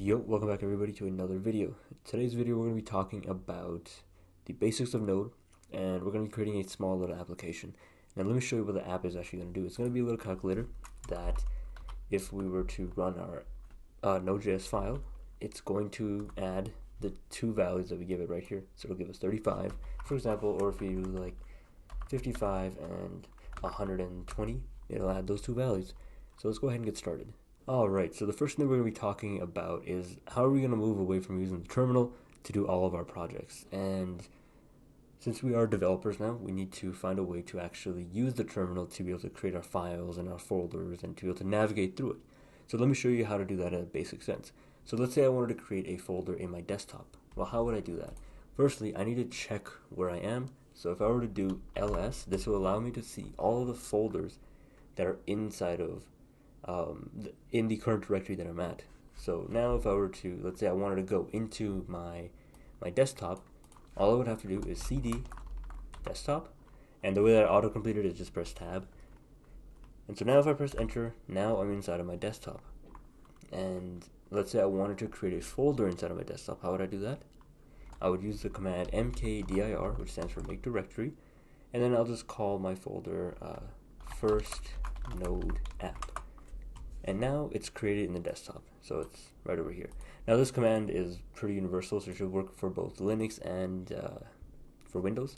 Yo, welcome back everybody to another video. In today's video we're going to be talking about the basics of Node, and we're going to be creating a small little application. Now let me show you what the app is actually going to do. It's going to be a little calculator that if we were to run our NodeJS file, it's going to add the two values that we give it right here. So it'll give us 35, for example, or if you do like 55 and 120, it'll add those two values. So let's go ahead and get started. Alright, so the first thing we're going to be talking about is how are we going to move away from using the terminal to do all of our projects. And since we are developers now, we need to find a way to actually use the terminal to be able to create our files and our folders and to be able to navigate through it. So let me show you how to do that in a basic sense. So let's say I wanted to create a folder in my desktop. Well, how would I do that? Firstly, I need to check where I am. So if I were to do ls, this will allow me to see all of the folders that are inside of in the current directory that I'm at. So now if I were to, let's say I wanted to go into my desktop, all I would have to do is cd desktop, and the way that I auto-completed is just press tab. And so now if I press enter, now I'm inside of my desktop. And let's say I wanted to create a folder inside of my desktop. How would I do that? I would use the command mkdir, which stands for make directory, and then I'll just call my folder first node app. And now it's created in the desktop, so it's right over here. Now this command is pretty universal, so it should work for both Linux and for Windows.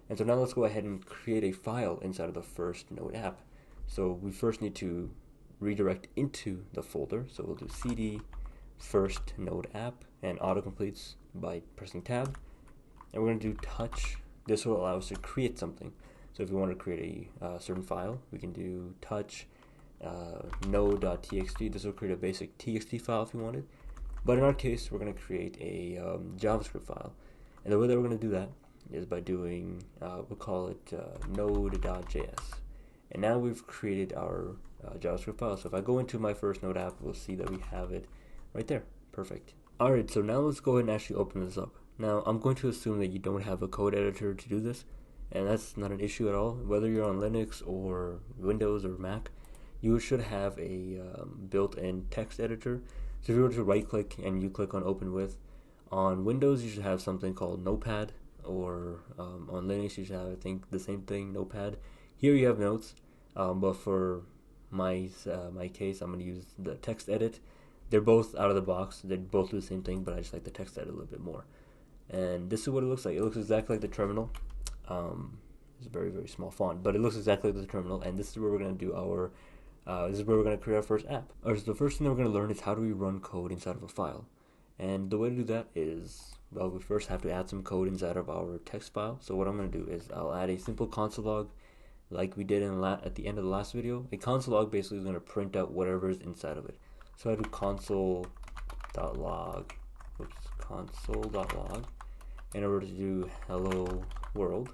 And so now let's go ahead and create a file inside of the first node app. So we first need to redirect into the folder, so we'll do cd first node app, and autocompletes by pressing tab. And we're going to do touch. This will allow us to create something. So if we want to create a certain file, we can do touch node.txt. This will create a basic txt file if you wanted, but in our case we're going to create a JavaScript file, and the way that we're going to do that is by doing we'll call it node.js. And now we've created our JavaScript file. So if I go into my first node app, we'll see that we have it right there. Perfect. Alright, so now let's go ahead and actually open this up. Now I'm going to assume that you don't have a code editor to do this, and that's not an issue at all. Whether you're on Linux or Windows or Mac, you should have a built-in text editor. So if you were to right-click and you click on Open With, on Windows you should have something called Notepad, or on Linux you should have, I think, the same thing, Notepad. Here you have Notes, but for my case, I'm going to use the text edit. They're both out of the box. They both do the same thing, but I just like the text edit a little bit more. And this is what it looks like. It looks exactly like the terminal. It's a very, very small font, but it looks exactly like the terminal, and this is where we're going to do our this is where we're going to create our first app. Alright, so the first thing that we're going to learn is how do we run code inside of a file. And the way to do that is, well, we first have to add some code inside of our text file. So what I'm going to do is I'll add a simple console log like we did at the end of the last video. A console log basically is going to print out whatever is inside of it. So I do console.log, in order to do hello world.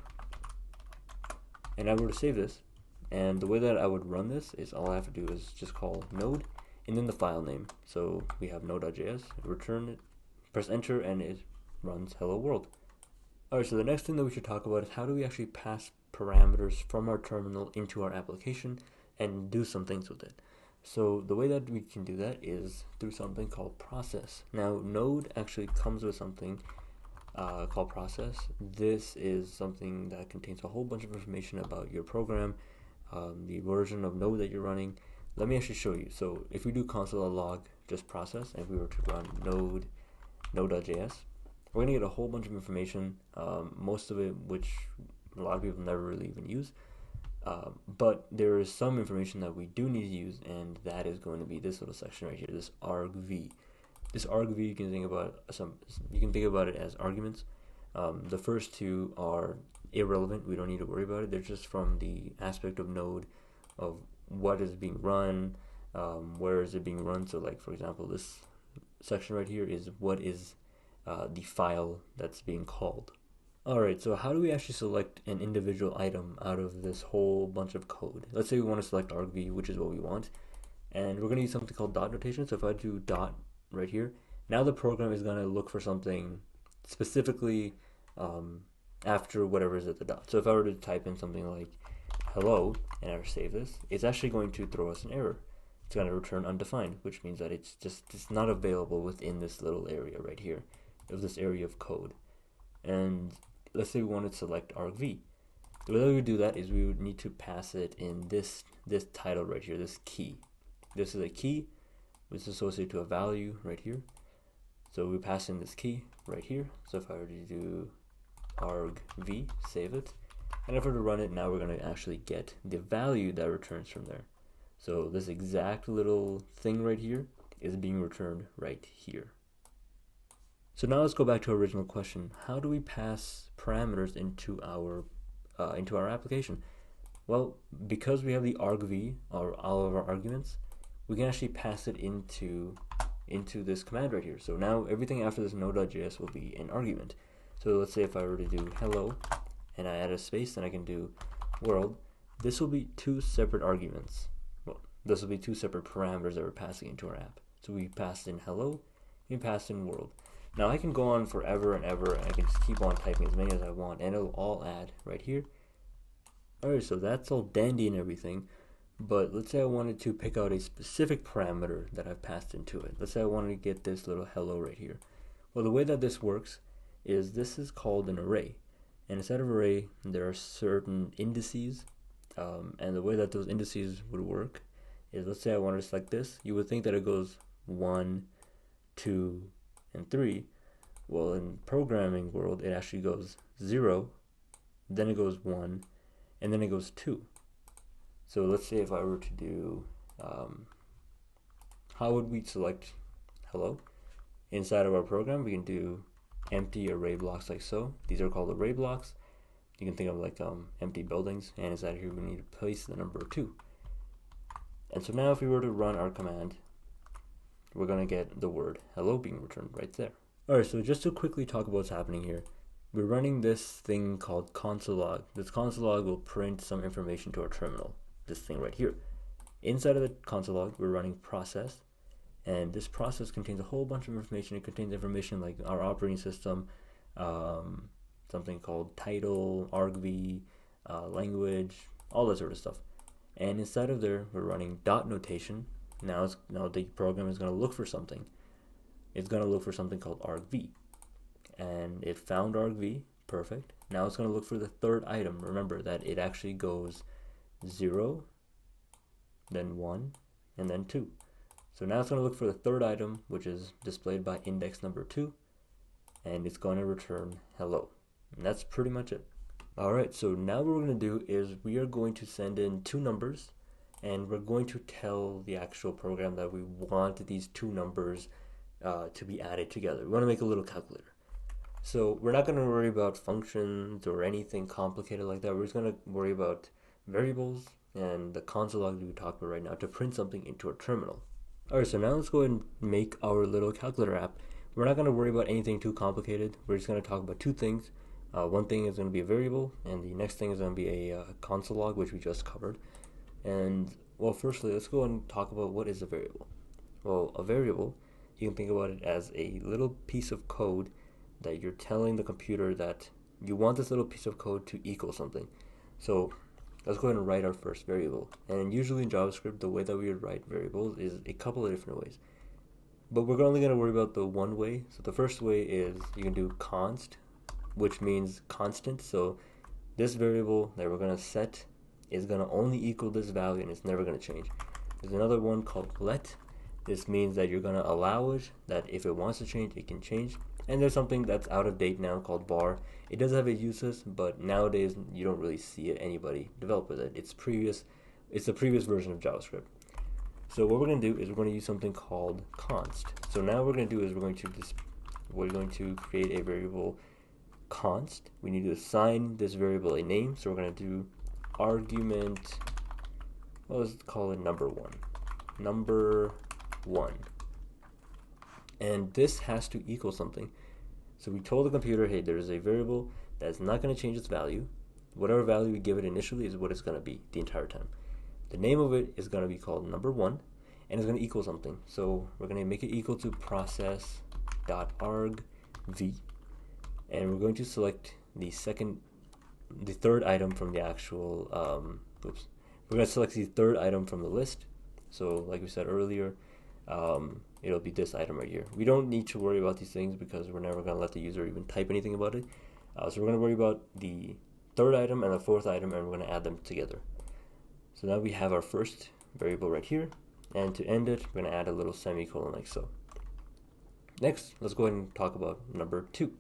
And I were to save this. And the way that I would run this is all I have to do is just call node and then the file name. So we have node.js, return it, press enter, and it runs hello world. Alright, so the next thing that we should talk about is how do we actually pass parameters from our terminal into our application and do some things with it. So the way that we can do that is through something called process. Now Node actually comes with something called process. This is something that contains a whole bunch of information about your program, the version of Node that you're running. Let me actually show you. So if we do console.log just process, and if we were to run node.js, we're going to get a whole bunch of information, most of it which a lot of people never really even use, but there is some information that we do need to use, and that is going to be this little section right here, this argv. This argv, you can think about it as arguments. The first two are irrelevant. We don't need to worry about it. They're just from the aspect of Node of what is being run, where is it being run. So like, for example, this section right here is what is the file that's being called. Alright, so how do we actually select an individual item out of this whole bunch of code? Let's say we want to select argv, which is what we want, and we're going to use something called dot notation. So if I do dot right here, now the program is going to look for something specifically after whatever is at the dot. So if I were to type in something like hello and I were to save this, it's actually going to throw us an error it's going to return undefined, which means that it's not available within this little area right here, of this area of code. And let's say we want to select argv. The way that we would do that is we would need to pass it in this title right here, this key. This is a key which is associated to a value right here. So we pass in this key right here. So if I were to do argv, save it, and if I were to run it, now we're going to actually get the value that returns from there. So this exact little thing right here is being returned right here. So now let's go back to our original question. How do we pass parameters into our application? Well, because we have the argv, or all of our arguments, we can actually pass it into this command right here. So now everything after this node.js will be an argument. So let's say if I were to do hello and I add a space, then I can do world. This will be two separate arguments. Well, this will be two separate parameters that we're passing into our app. So we passed in hello, we passed in world. Now I can go on forever and ever, and I can just keep on typing as many as I want, and it'll all add right here. Alright, so that's all dandy and everything, but let's say I wanted to pick out a specific parameter that I've passed into it. Let's say I wanted to get this little hello right here. Well, the way that this works is this is called an array, and inside of array there are certain indices, and the way that those indices would work is, let's say I wanted to select this, you would think that it goes 1, 2, and 3. Well, in programming world, it actually goes 0, then it goes 1, and then it goes 2. So let's say if I were to do, how would we select hello? Inside of our program, we can do empty array blocks like so. These are called array blocks. You can think of like empty buildings, and inside here we need to place the number 2. And so now if we were to run our command, we're going to get the word hello being returned right there. Alright, so just to quickly talk about what's happening here, we're running this thing called console log. This console log will print some information to our terminal, this thing right here. Inside of the console log, we're running process, and this process contains a whole bunch of information. It contains information like our operating system, something called title, argv, language, all that sort of stuff. And inside of there, we're running dot notation. Now the program is going to look for something. It's going to look for something called argv, and it found argv. Perfect. Now it's going to look for the third item. Remember that it actually goes 0, then 1, and then 2. So now it's going to look for the third item, which is displayed by index number 2, and it's going to return hello. And that's pretty much it. Alright, so now what we're going to do is we are going to send in 2 numbers, and we're going to tell the actual program that we want these 2 numbers to be added together. We want to make a little calculator. So we're not going to worry about functions or anything complicated like that. We're just going to worry about variables and the console log that we talked about right now to print something into our terminal. Alright, so now let's go ahead and make our little calculator app. We're not going to worry about anything too complicated. We're just going to talk about 2 things. One thing is going to be a variable, and the next thing is going to be a console log, which we just covered. And well, firstly, let's go and talk about what is a variable. Well, a variable, you can think about it as a little piece of code that you're telling the computer that you want this little piece of code to equal something. So let's go ahead and write our first variable. And usually in JavaScript, the way that we would write variables is a couple of different ways. But we're only going to worry about the one way. So the first way is you can do const, which means constant. So this variable that we're going to set is going to only equal this value, and it's never going to change. There's another one called let. This means that you're going to allow it, that if it wants to change, it can change. And there's something that's out of date now called bar. It does have its uses, but nowadays you don't really see anybody develop with it. It's the previous version of JavaScript. So what we're going to do is we're going to use something called const. So now what we're going to do is we're going to create a variable const. We need to assign this variable a name. So we're going to do argument, well, let's call it number 1. Number 1. And this has to equal something. So we told the computer, hey, there's a variable that's not going to change its value. Whatever value we give it initially is what it's going to be the entire time. The name of it is going to be called number 1, and it's going to equal something. So we're going to make it equal to process.argv, and we're going to select the third item from the actual, we're going to select the third item from the list. So like we said earlier, it'll be this item right here. We don't need to worry about these things because we're never going to let the user even type anything about it. So we're going to worry about the third item and the fourth item, and we're going to add them together. So now we have our first variable right here, and to end it, we're going to add a little semicolon like so. Next, let's go ahead and talk about number 2.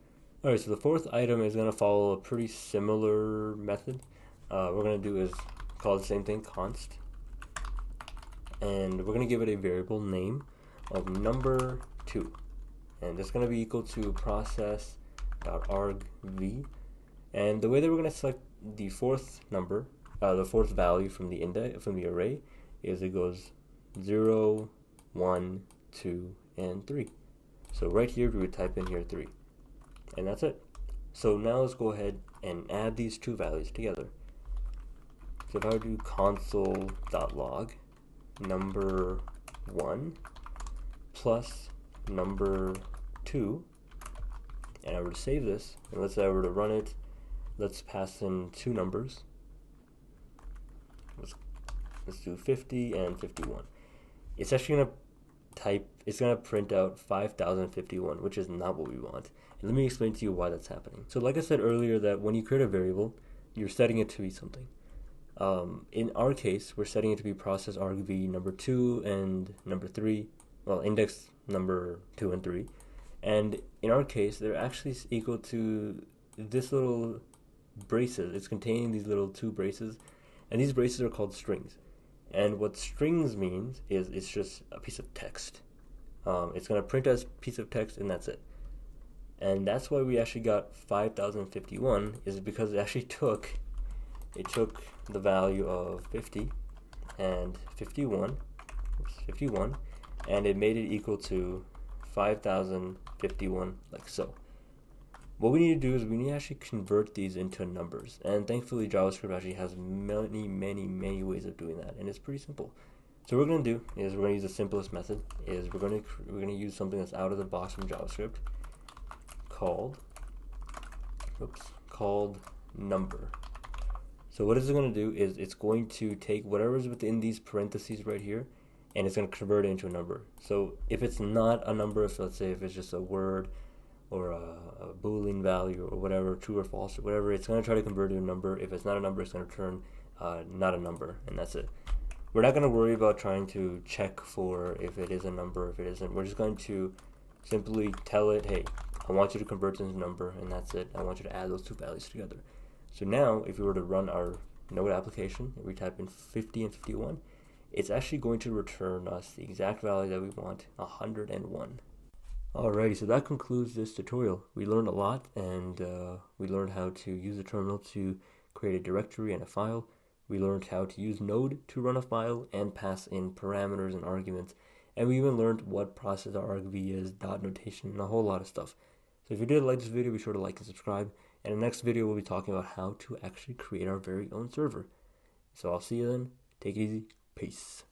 Alright, so the fourth item is going to follow a pretty similar method. What we're going to do is call the same thing const, and we're going to give it a variable name of number 2, and it's going to be equal to process.argv. And the way that we're going to select the fourth number, the fourth value from the index from the array, is it goes 0, 1, 2, and 3. So right here we would type in here 3, and that's it. So now let's go ahead and add these two values together. So if I do console.log number 1 plus number 2, and I were to save this, and let's say I were to run it, let's pass in two numbers. Let's do 50 and 51. It's actually gonna print out 5051, which is not what we want. And let me explain to you why that's happening. So like I said earlier, that when you create a variable, you're setting it to be something. In our case, we're setting it to be process argv number 2 and number 3, well, index number 2 and 3. And in our case, they're actually equal to this little braces. It's containing these little two braces, and these braces are called strings. And what strings means is it's just a piece of text. It's going to print as a piece of text, and that's it. And that's why we actually got 5051, is because it actually took the value of 50 and 51, and it made it equal to 5051, like so. What we need to do is we need to actually convert these into numbers, and thankfully JavaScript actually has many ways of doing that, and it's pretty simple. So what we're going to do is we're going to use the simplest method. Is we're going to use something that's out of the box from JavaScript called number. So what is it going to do is it's going to take whatever is within these parentheses right here, and it's going to convert it into a number. So if it's not a number, if let's say if it's just a word or a Boolean value or whatever, true or false or whatever, it's going to try to convert it to a number. If it's not a number, it's going to return not a number, and that's it. We're not going to worry about trying to check for if it is a number, if it isn't. We're just going to simply tell it, hey, I want you to convert this into a number, and that's it. I want you to add those two values together. So now, if we were to run our Node application, and we type in 50 and 51, it's actually going to return us the exact value that we want, 101. Alrighty, so that concludes this tutorial. We learned a lot, and we learned how to use the terminal to create a directory and a file. We learned how to use Node to run a file and pass in parameters and arguments. And we even learned what process argv is, dot notation, and a whole lot of stuff. So if you did like this video, be sure to like and subscribe. And in the next video, we'll be talking about how to actually create our very own server. So I'll see you then. Take it easy. Peace.